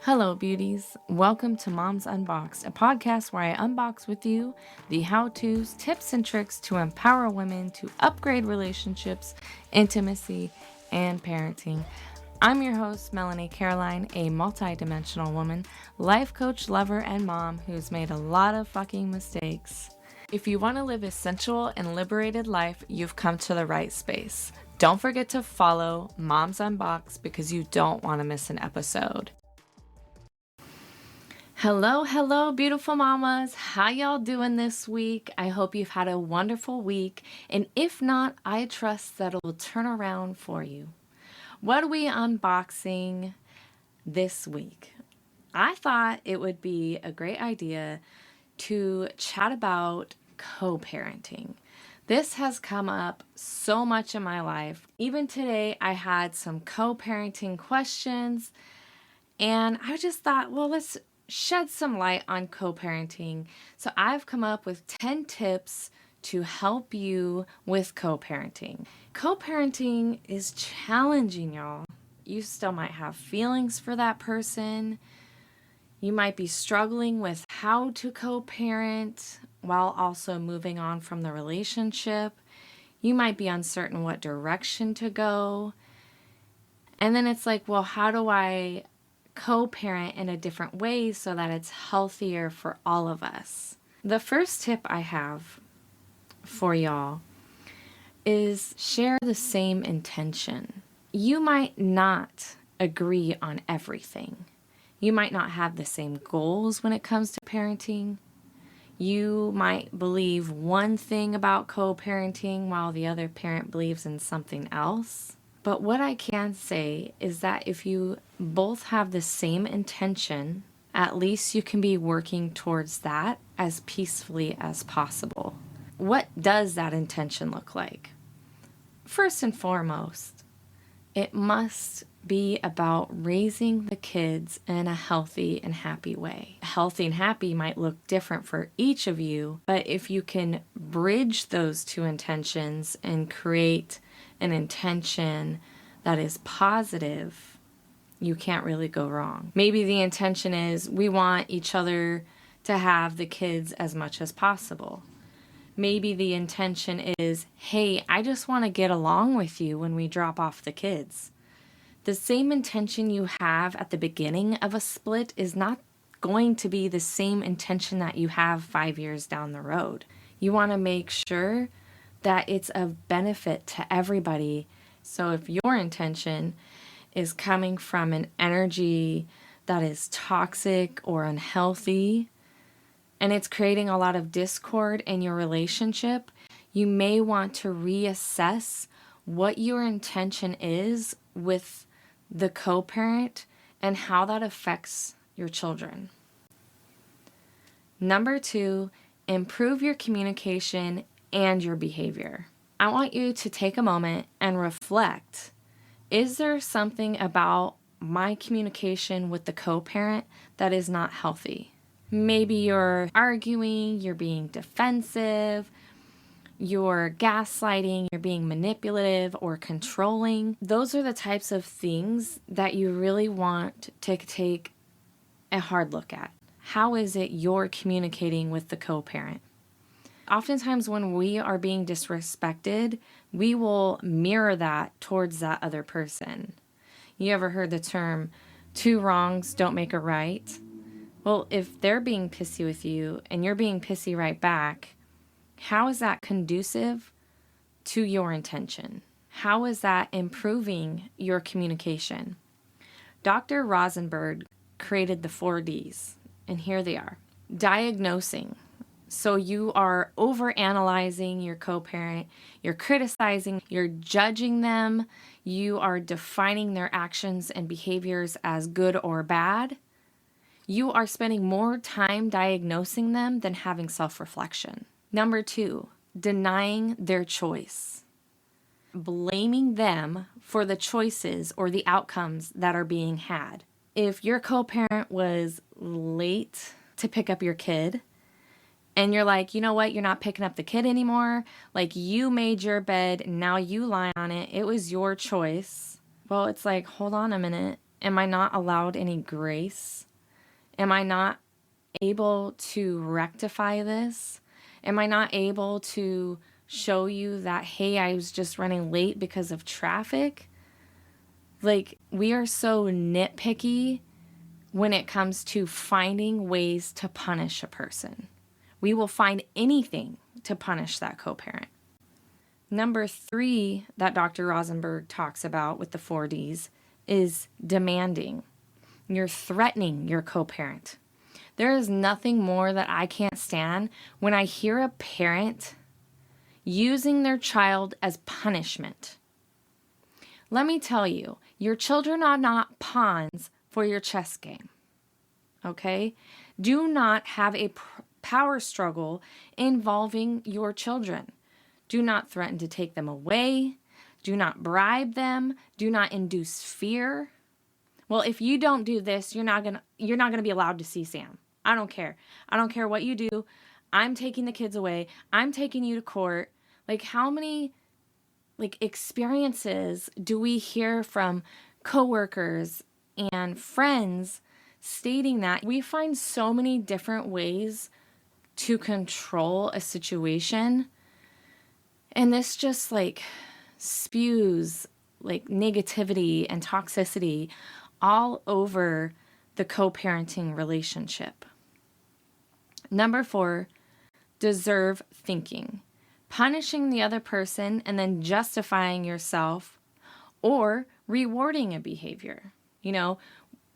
Hello, beauties. Welcome to Moms Unboxed, a podcast where I unbox with you the how-tos, tips, and tricks to empower women to upgrade relationships, intimacy, and parenting. I'm your host, Melanie Caroline, a multi-dimensional woman, life coach, lover, and mom who's made a lot of fucking mistakes. If you want to live a sensual and liberated life, you've come to the right space. Don't forget to follow Moms Unboxed because you don't want to miss an episode. Hello, beautiful mamas. How y'all doing this week? I hope you've had a wonderful week. And if not, I trust that it will turn around for you. What are we unboxing this week? I thought it would be a great idea to chat about co-parenting. This has come up so much in my life. Even today, I had some co-parenting questions, and I just thought, well, let's shed some light on co-parenting. So I've come up with 10 tips to help you with co-parenting. Co-parenting is challenging, y'all. You still might have feelings for that person. You might be struggling with how to co-parent while also moving on from the relationship. You might be uncertain what direction to go. And then it's like, well, how do I co-parent in a different way so that it's healthier for all of us? The first tip I have for y'all is share the same intention. You might not agree on everything. You might not have the same goals when it comes to parenting. You might believe one thing about co-parenting while the other parent believes in something else. But what I can say is that if you both have the same intention, at least you can be working towards that as peacefully as possible. What does that intention look like? First and foremost, it must be about raising the kids in a healthy and happy way. Healthy and happy might look different for each of you, but if you can bridge those two intentions and create an intention that is positive, you can't really go wrong. Maybe the intention is we want each other to have the kids as much as possible. Maybe the intention is, hey, I just want to get along with you when we drop off the kids. The same intention you have at the beginning of a split is not going to be the same intention that you have 5 years down the road. You want to make sure that it's of benefit to everybody. So if your intention is coming from an energy that is toxic or unhealthy, and it's creating a lot of discord in your relationship, you may want to reassess what your intention is with the co-parent and how that affects your children. Number 2, improve your communication and your behavior. I want you to take a moment and reflect. Is there something about my communication with the co-parent that is not healthy? Maybe you're arguing, you're being defensive, you're gaslighting, you're being manipulative or controlling. Those are the types of things that you really want to take a hard look at. How is it you're communicating with the co-parent? Oftentimes when we are being disrespected, we will mirror that towards that other person. You ever heard the term, 2 wrongs don't make a right? Well, if they're being pissy with you and you're being pissy right back, how is that conducive to your intention? How is that improving your communication? Dr. Rosenberg created the 4 Ds, and here they are. Diagnosing. So you are overanalyzing your co-parent, you're criticizing, you're judging them, you are defining their actions and behaviors as good or bad. You are spending more time diagnosing them than having self-reflection. Number 2, denying their choice. Blaming them for the choices or the outcomes that are being had. If your co-parent was late to pick up your kid, and you're like, you know what, you're not picking up the kid anymore. Like, you made your bed, now you lie on it. It was your choice. Well, it's like, hold on a minute. Am I not allowed any grace? Am I not able to rectify this? Am I not able to show you that, hey, I was just running late because of traffic? Like, we are so nitpicky when it comes to finding ways to punish a person. We will find anything to punish that co-parent. Number 3 that Dr. Rosenberg talks about with the 4Ds is demanding. You're threatening your co-parent. There is nothing more that I can't stand when I hear a parent using their child as punishment. Let me tell you, your children are not pawns for your chess game, okay? Do not have a power struggle involving your children. Do not threaten to take them away. Do not bribe them. Do not induce fear. Well, if you don't do this, you're not gonna be allowed to see Sam. I don't care. I don't care what you do. I'm taking the kids away. I'm taking you to court. Like, how many experiences do we hear from coworkers and friends stating that? We find so many different ways to control a situation, and this just spews negativity and toxicity all over the co-parenting relationship. Number 4, deserve thinking. Punishing the other person and then justifying yourself or rewarding a behavior. You know,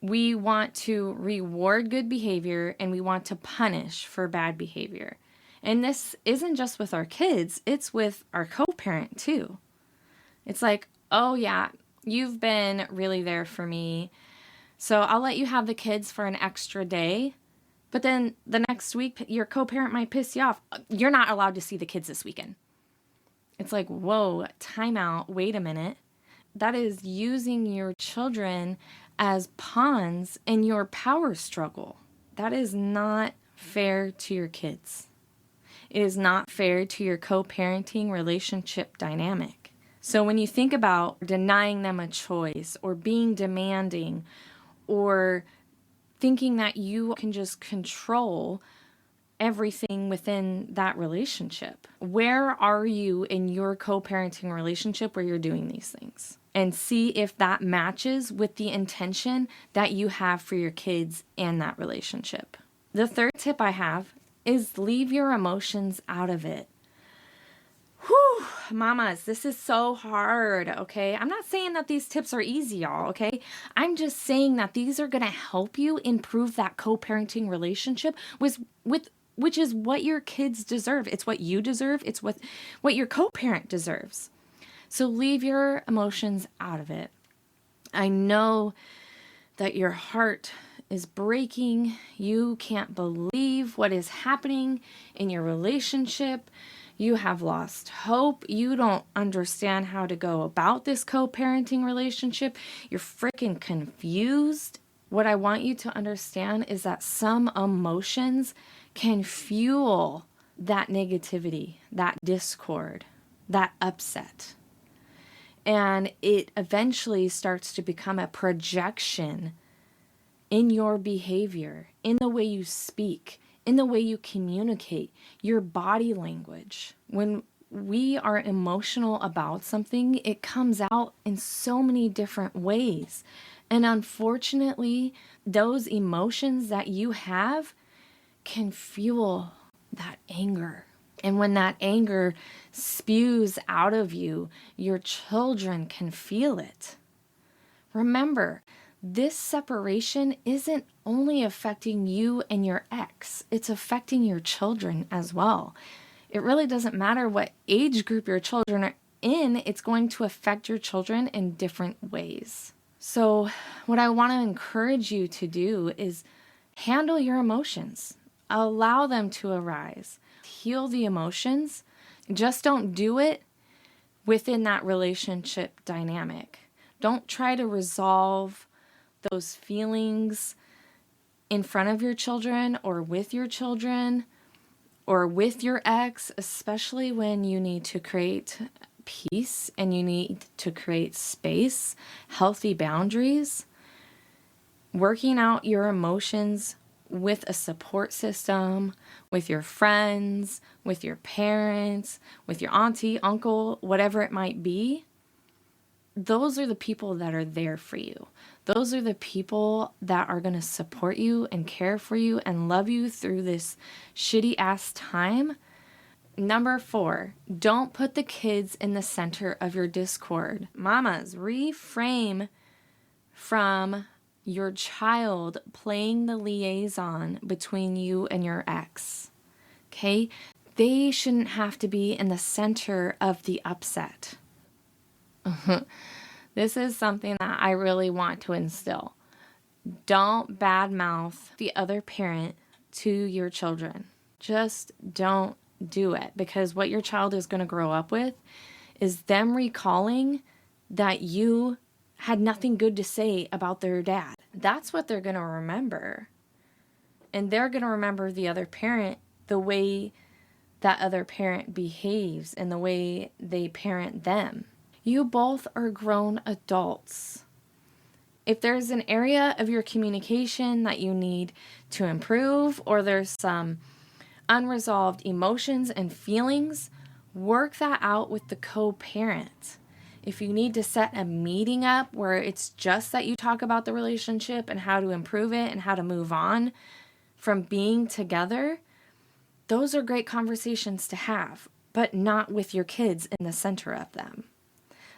we want to reward good behavior and we want to punish for bad behavior. And this isn't just with our kids, it's with our co-parent too. It's like, oh yeah, you've been really there for me, so I'll let you have the kids for an extra day. But then the next week, your co-parent might piss you off. You're not allowed to see the kids this weekend. It's like, whoa, time out, wait a minute. That is using your children as pawns in your power struggle. That is not fair to your kids. It is not fair to your co-parenting relationship dynamic. So when you think about denying them a choice or being demanding or thinking that you can just control everything within that relationship, where are you in your co-parenting relationship where you're doing these things? And see if that matches with the intention that you have for your kids and that relationship. The third tip I have is leave your emotions out of it. Whew, mamas, this is so hard, okay? I'm not saying that these tips are easy, y'all, okay? I'm just saying that these are going to help you improve that co-parenting relationship which is what your kids deserve. It's what you deserve. It's what your co-parent deserves. So leave your emotions out of it. I know that your heart is breaking. You can't believe what is happening in your relationship. You have lost hope. You don't understand how to go about this co-parenting relationship. You're freaking confused. What I want you to understand is that some emotions can fuel that negativity, that discord, that upset. And it eventually starts to become a projection in your behavior, in the way you speak, in the way you communicate, your body language. When we are emotional about something, it comes out in so many different ways. And unfortunately, those emotions that you have can fuel that anger. And when that anger spews out of you, your children can feel it. Remember, this separation isn't only affecting you and your ex, it's affecting your children as well. It really doesn't matter what age group your children are in, it's going to affect your children in different ways. So what I want to encourage you to do is handle your emotions. Allow them to arise. Heal the emotions. Just don't do it within that relationship dynamic. Don't try to resolve those feelings in front of your children or with your children or with your ex, especially when you need to create peace and you need to create space, healthy boundaries. Working out your emotions with a support system, with your friends, with your parents, with your auntie, uncle, whatever it might be, those are the people that are there for you. Those are the people that are going to support you and care for you and love you through this shitty ass time. Number 4, don't put the kids in the center of your discord. Mamas, reframe from your child playing the liaison between you and your ex. Okay? They shouldn't have to be in the center of the upset. This is something that I really want to instill. Don't badmouth the other parent to your children. Just don't do it, because what your child is going to grow up with is them recalling that you had nothing good to say about their dad. That's what they're going to remember. And they're going to remember the other parent, the way that other parent behaves and the way they parent them. You both are grown adults. If there's an area of your communication that you need to improve, or there's some unresolved emotions and feelings, work that out with the co-parent. If you need to set a meeting up where it's just that you talk about the relationship and how to improve it and how to move on from being together, those are great conversations to have, but not with your kids in the center of them.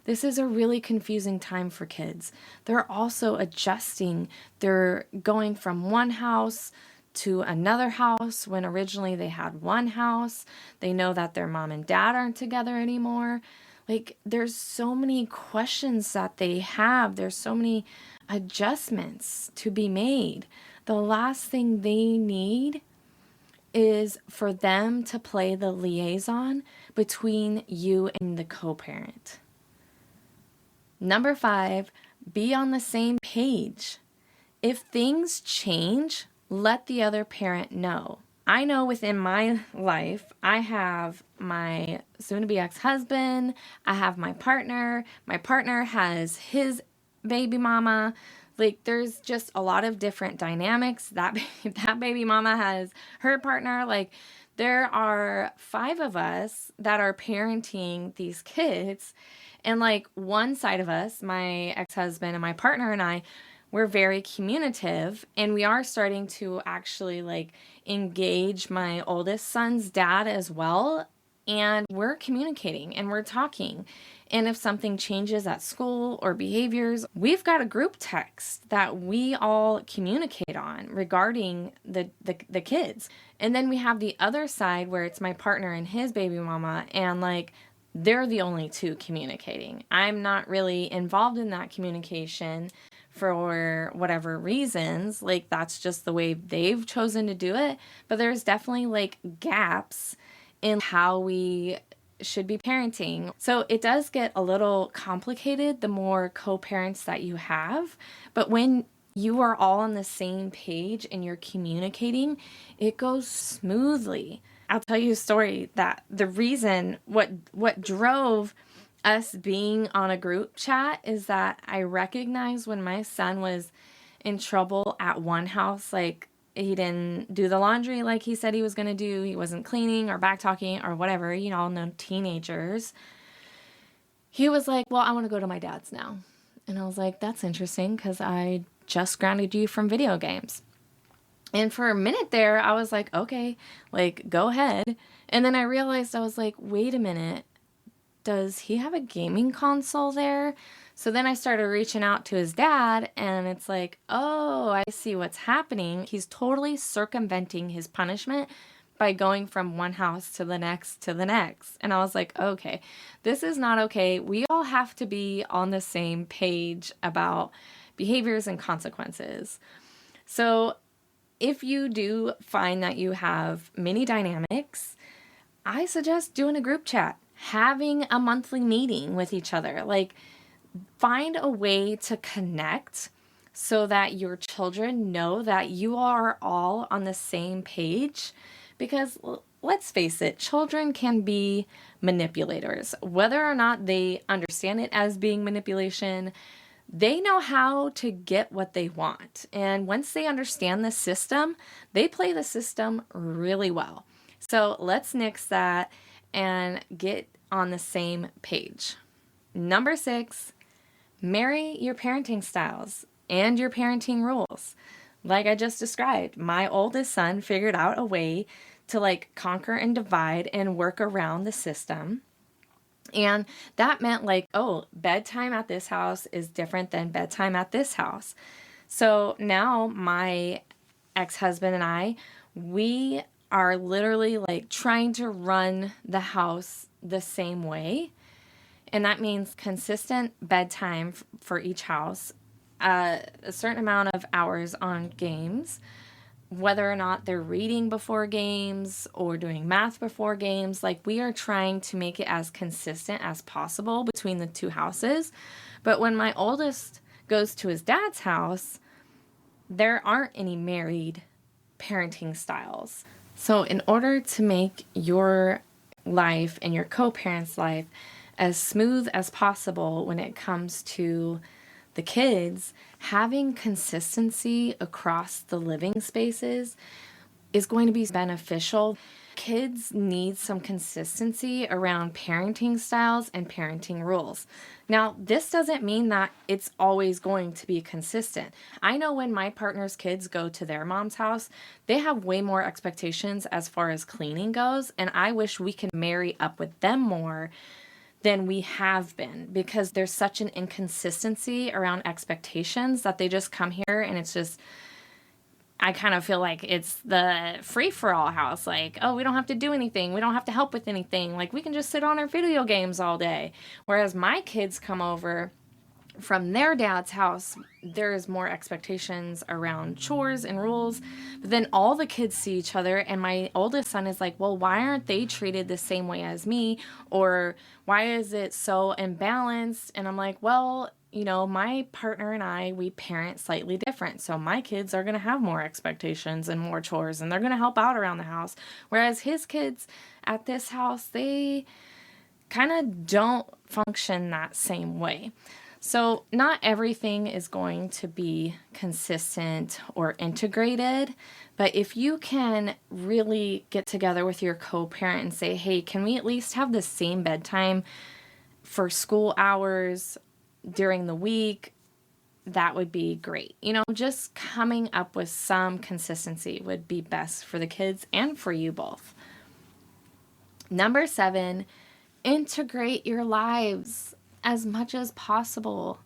This is a really confusing time for kids. They're also adjusting. They're going from one house to another house when originally they had one house. They know that their mom and dad aren't together anymore. Like, there's so many questions that they have. There's so many adjustments to be made. The last thing they need is for them to play the liaison between you and the co-parent. Number 5, be on the same page. If things change, let the other parent know. I know within my life, I have my soon-to-be ex-husband, I have my partner has his baby mama. Like, there's just a lot of different dynamics. That baby mama has her partner. Like, there are 5 of us that are parenting these kids. And like, one side of us, my ex-husband and my partner and I, we're very communicative, and we are starting to actually like engage my oldest son's dad as well. And we're communicating and we're talking. And if something changes at school or behaviors, we've got a group text that we all communicate on regarding the kids. And then we have the other side where it's my partner and his baby mama, and like, they're the only two communicating. I'm not really involved in that communication for whatever reasons. Like, that's just the way they've chosen to do it. But there's definitely like gaps in how we should be parenting. So it does get a little complicated the more co-parents that you have. But when you are all on the same page and you're communicating, it goes smoothly. I'll tell you a story that the reason what drove us being on a group chat is that I recognized when my son was in trouble at one house, like he didn't do the laundry like he said he was going to do, he wasn't cleaning or back talking or whatever, you know, no teenagers. He was like, well, I want to go to my dad's now. And I was like, that's interesting because I just grounded you from video games. And for a minute there, I was like, okay, like, go ahead. And then I realized, I was like, wait a minute, does he have a gaming console there? So then I started reaching out to his dad, and it's like, oh, I see what's happening. He's totally circumventing his punishment by going from one house to the next to the next. And I was like, okay, this is not okay. We all have to be on the same page about behaviors and consequences. So if you do find that you have many dynamics, I suggest doing a group chat, having a monthly meeting with each other. Like, find a way to connect so that your children know that you are all on the same page. Because let's face it, children can be manipulators. Whether or not they understand it as being manipulation, they know how to get what they want. And once they understand the system, they play the system really well. So let's nix that and get on the same page. Number 6, marry your parenting styles and your parenting rules. Like I just described, my oldest son figured out a way to like conquer and divide and work around the system. And that meant like, oh, bedtime at this house is different than bedtime at this house. So now my ex-husband and I, we are literally like trying to run the house the same way. And that means consistent bedtime for each house, a certain amount of hours on games, whether or not they're reading before games or doing math before games. Like, we are trying to make it as consistent as possible between the two houses. But when my oldest goes to his dad's house, there aren't any married parenting styles. So in order to make your life and your co-parent's life as smooth as possible when it comes to the kids, having consistency across the living spaces is going to be beneficial. Kids need some consistency around parenting styles and parenting rules. Now, this doesn't mean that it's always going to be consistent. I know when my partner's kids go to their mom's house, they have way more expectations as far as cleaning goes, and I wish we could marry up with them more than we have been, because there's such an inconsistency around expectations that they just come here and it's just, I kind of feel like it's the free-for-all house. Like, oh, we don't have to do anything. We don't have to help with anything. Like, we can just sit on our video games all day. Whereas my kids come over from their dad's house, there's more expectations around chores and rules. But then all the kids see each other, and my oldest son is like, well, why aren't they treated the same way as me? Or why is it so imbalanced? And I'm like, well, you know, my partner and I, we parent slightly different. So my kids are going to have more expectations and more chores, and they're going to help out around the house. Whereas his kids at this house, they kind of don't function that same way. So not everything is going to be consistent or integrated, but if you can really get together with your co-parent and say, hey, can we at least have the same bedtime for school hours during the week? That would be great. You know, just coming up with some consistency would be best for the kids and for you both. Number 7, integrate your lives as much as possible.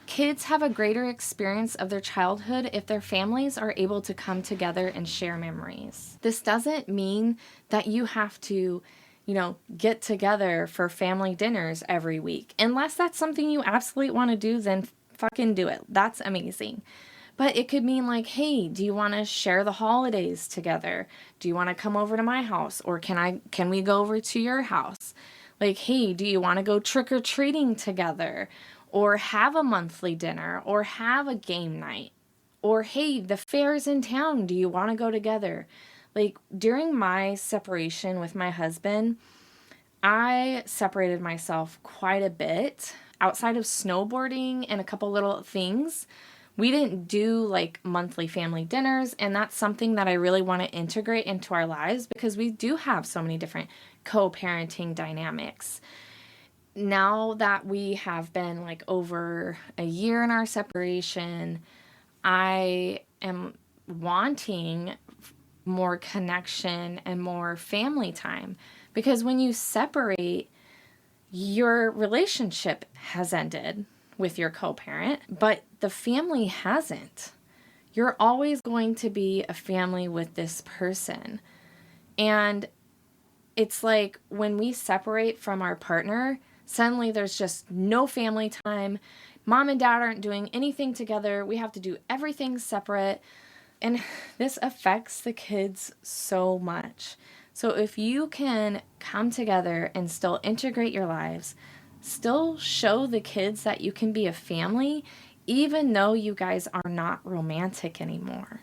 Kids have a greater experience of their childhood if their families are able to come together and share memories. This doesn't mean that you have to, you know, get together for family dinners every week. Unless that's something you absolutely want to do, then fucking do it. That's amazing. But it could mean like, hey, do you want to share the holidays together? Do you want to come over to my house? Or can we go over to your house? Like, hey, do you want to go trick-or-treating together? Or have a monthly dinner? Or have a game night? Or, hey, the fair's in town. Do you want to go together? Like, during my separation with my husband, I separated myself quite a bit. Outside of snowboarding and a couple little things, we didn't do like monthly family dinners, and that's something that I really want to integrate into our lives because we do have so many different co-parenting dynamics. Now that we have been like over a year in our separation, I am wanting more connection and more family time, because when you separate, your relationship has ended with your co-parent, but the family hasn't. You're always going to be a family with this person. And it's like when we separate from our partner, suddenly there's just no family time. Mom and dad aren't doing anything together. We have to do everything separate. And this affects the kids so much. So if you can come together and still integrate your lives, still show the kids that you can be a family, even though you guys are not romantic anymore.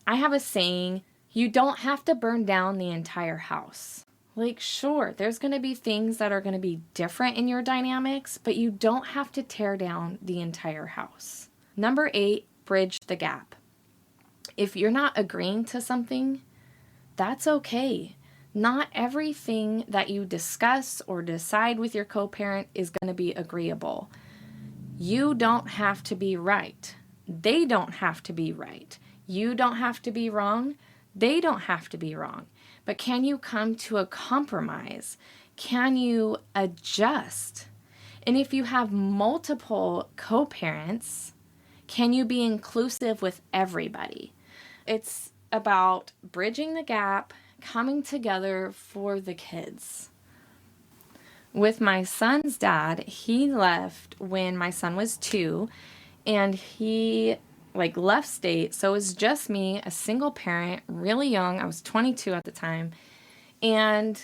I have a saying, you don't have to burn down the entire house. Like, sure, there's going to be things that are going to be different in your dynamics, but you don't have to tear down the entire house. Number 8, bridge the gap. If you're not agreeing to something, that's okay. Not everything that you discuss or decide with your co-parent is going to be agreeable. You don't have to be right. They don't have to be right. You don't have to be wrong. They don't have to be wrong. But can you come to a compromise? Can you adjust? And if you have multiple co-parents, can you be inclusive with everybody? It's about bridging the gap, coming together for the kids. With my son's dad, he left when my son was 2, and he left state. So it was just me, a single parent, really young. I was 22 at the time. And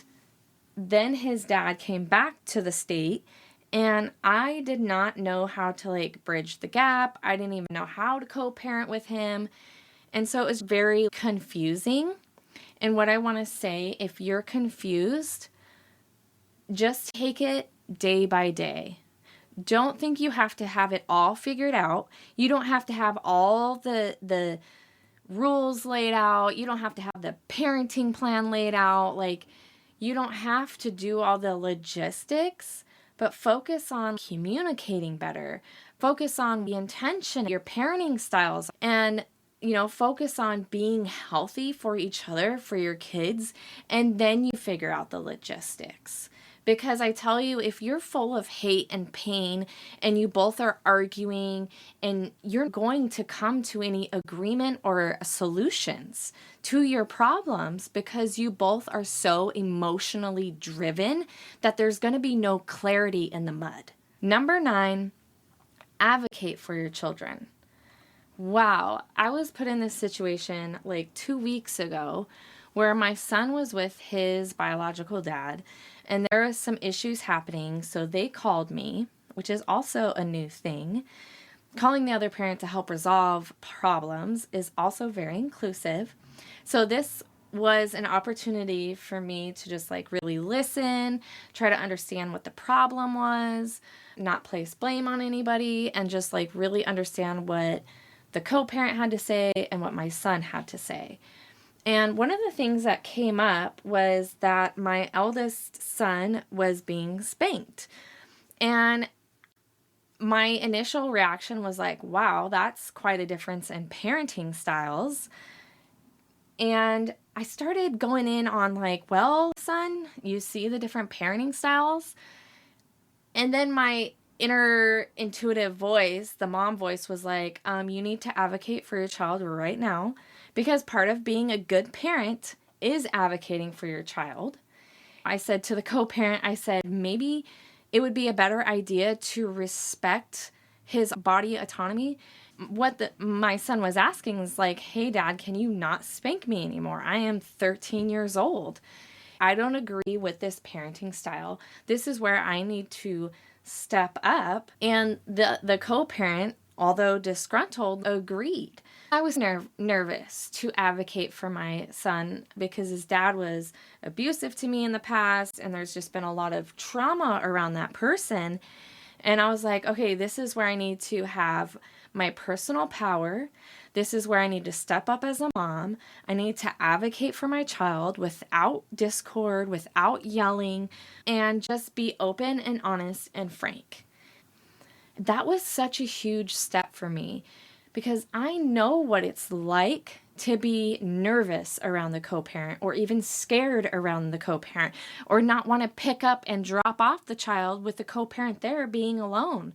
then his dad came back to the state, and I did not know how to bridge the gap. I didn't even know how to co-parent with him. And so it was very confusing. And what I want to say, if you're confused, just take it day by day. Don't think you have to have it all figured out. You don't have to have all the rules laid out. You don't have to have the parenting plan laid out. You don't have to do all the logistics, but focus on communicating better. Focus on the intention, your parenting styles, and focus on being healthy for each other, for your kids, and then you figure out the logistics. Because I tell you, if you're full of hate and pain and you both are arguing and you're going to come to any agreement or solutions to your problems because you both are so emotionally driven that there's going to be no clarity in the mud. Number 9, advocate for your children. Wow, I was put in this situation 2 weeks ago where my son was with his biological dad, and there were some issues happening, so they called me, which is also a new thing. Calling the other parent to help resolve problems is also very inclusive. So this was an opportunity for me to just really listen, try to understand what the problem was, not place blame on anybody, and just really understand what the co-parent had to say and what my son had to say. And one of the things that came up was that my eldest son was being spanked. And my initial reaction was wow, that's quite a difference in parenting styles. And I started going in on well, son, you see the different parenting styles? And then my inner intuitive voice, the mom voice, was you need to advocate for your child right now, because part of being a good parent is advocating for your child. I said to the co-parent, I said, maybe it would be a better idea to respect his body autonomy. What my son was asking is hey, Dad, can you not spank me anymore? I am 13 years old. I don't agree with this parenting style. This is where I need to step up. And the co-parent, although disgruntled, agreed. I was nervous to advocate for my son because his dad was abusive to me in the past, and there's just been a lot of trauma around that person. And I was okay, this is where I need to have my personal power. This is where I need to step up as a mom. I need to advocate for my child without discord, without yelling, and just be open and honest and frank. That was such a huge step for me because I know what it's like to be nervous around the co-parent, or even scared around the co-parent, or not want to pick up and drop off the child with the co-parent there being alone.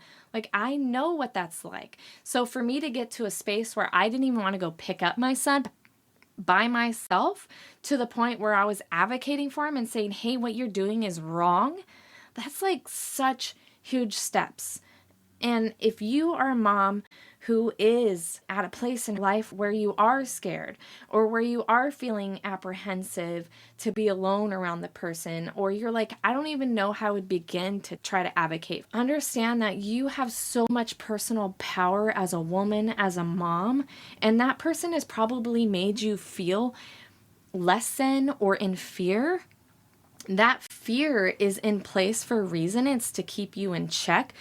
I know what that's like. So for me to get to a space where I didn't even want to go pick up my son by myself, to the point where I was advocating for him and saying, hey, what you're doing is wrong, that's such huge steps. And if you are a mom who is at a place in life where you are scared, or where you are feeling apprehensive to be alone around the person, or you're I don't even know how I would begin to try to advocate, understand that you have so much personal power as a woman, as a mom, and that person has probably made you feel less than or in fear. That fear is in place for a reason. It's to keep you in check.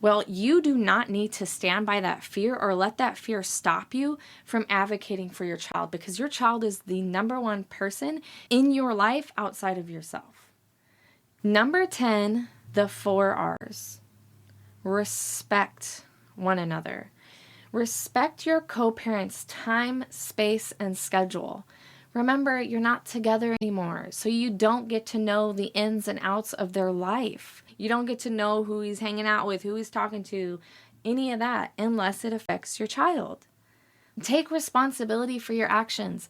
Well, you do not need to stand by that fear or let that fear stop you from advocating for your child, because your child is the number one person in your life outside of yourself. Number 10, the 4 R's. Respect one another. Respect your co-parents' time, space, and schedule. Remember, you're not together anymore, so you don't get to know the ins and outs of their life. You don't get to know who he's hanging out with, who he's talking to, any of that, unless it affects your child. Take responsibility for your actions.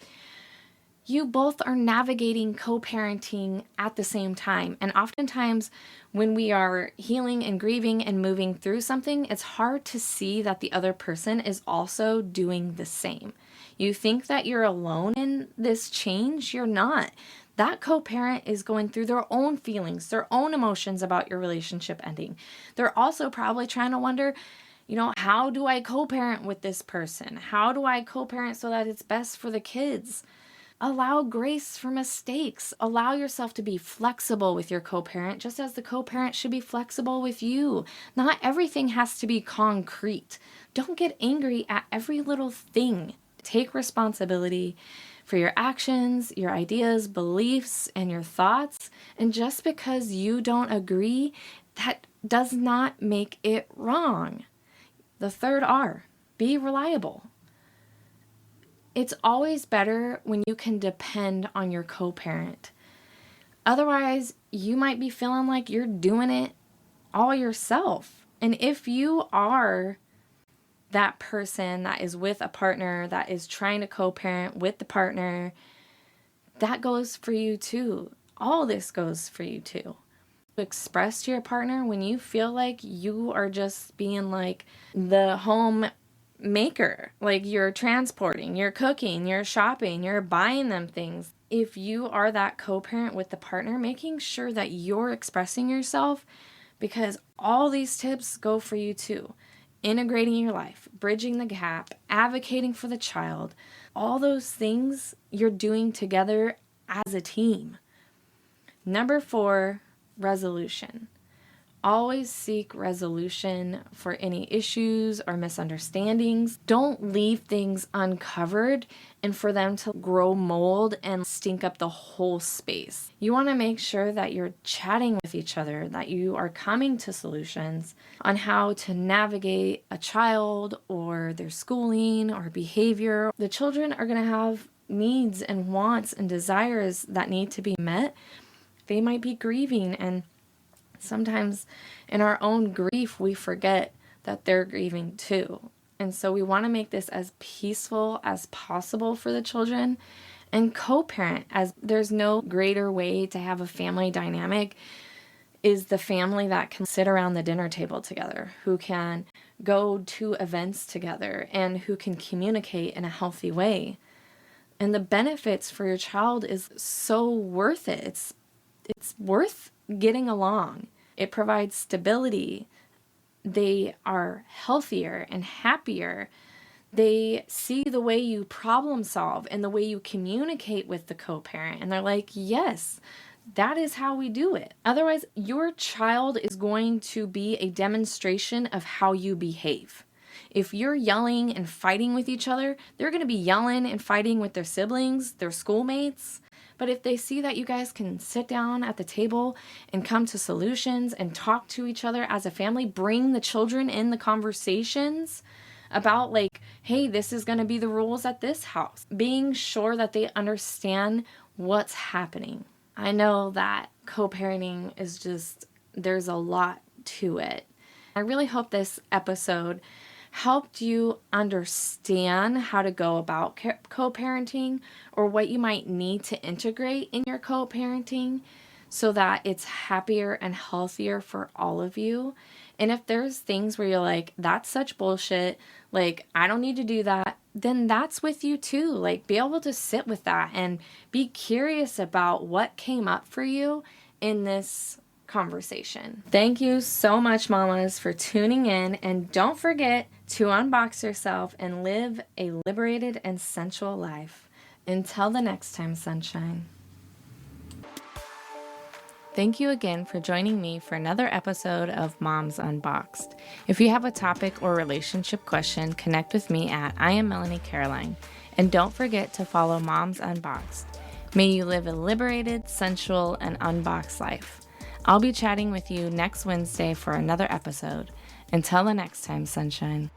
You both are navigating co-parenting at the same time. And oftentimes when we are healing and grieving and moving through something, it's hard to see that the other person is also doing the same. You think that you're alone in this change. You're not. That co-parent is going through their own feelings, their own emotions about your relationship ending. They're also probably trying to wonder, how do I co-parent with this person? How do I co-parent so that it's best for the kids? Allow grace for mistakes. Allow yourself to be flexible with your co-parent, just as the co-parent should be flexible with you. Not everything has to be concrete. Don't get angry at every little thing. Take responsibility for your actions, your ideas, beliefs, and your thoughts. And just because you don't agree, that does not make it wrong. The 3rd R, be reliable. It's always better when you can depend on your co-parent. Otherwise, you might be feeling like you're doing it all yourself. And if you are that person that is with a partner that is trying to co-parent with the partner, that goes for you too. All this goes for you too. Express to your partner when you feel like you are just being like the home maker, like you're transporting, you're cooking, you're shopping, you're buying them things. If you are that co-parent with the partner, making sure that you're expressing yourself, because all these tips go for you too. Integrating your life, bridging the gap, advocating for the child, all those things you're doing together as a team. Number 4, resolution. Always seek resolution for any issues or misunderstandings. Don't leave things uncovered and for them to grow mold and stink up the whole space. You want to make sure that you're chatting with each other, that you are coming to solutions on how to navigate a child or their schooling or behavior. The children are going to have needs and wants and desires that need to be met. They might be grieving, and sometimes in our own grief, we forget that they're grieving too. And so we want to make this as peaceful as possible for the children and co-parent, as there's no greater way to have a family dynamic is the family that can sit around the dinner table together, who can go to events together, and who can communicate in a healthy way. And the benefits for your child is so worth it. It's worth getting along. It provides stability. They are healthier and happier. They see the way you problem solve and the way you communicate with the co-parent. And they're like, yes, that is how we do it. Otherwise, your child is going to be a demonstration of how you behave. If you're yelling and fighting with each other, they're going to be yelling and fighting with their siblings, their schoolmates. But if they see that you guys can sit down at the table and come to solutions and talk to each other as a family, bring the children in the conversations about like, hey, this is going to be the rules at this house. Being sure that they understand what's happening. I know that co-parenting is just, there's a lot to it. I really hope this episode helped you understand how to go about co-parenting, or what you might need to integrate in your co-parenting so that it's happier and healthier for all of you. And if there's things where you're like, that's such bullshit, like I don't need to do that, then that's with you too. Like, be able to sit with that and be curious about what came up for you in this conversation. Thank you so much, mamas, for tuning in, and don't forget to unbox yourself and live a liberated and sensual life. Until the next time, sunshine. Thank you again for joining me for another episode of Moms Unboxed. If you have a topic or relationship question, connect with me at I am Melanie Caroline. And don't forget to follow Moms Unboxed. May you live a liberated, sensual, and unboxed life. I'll be chatting with you next Wednesday for another episode. Until the next time, sunshine.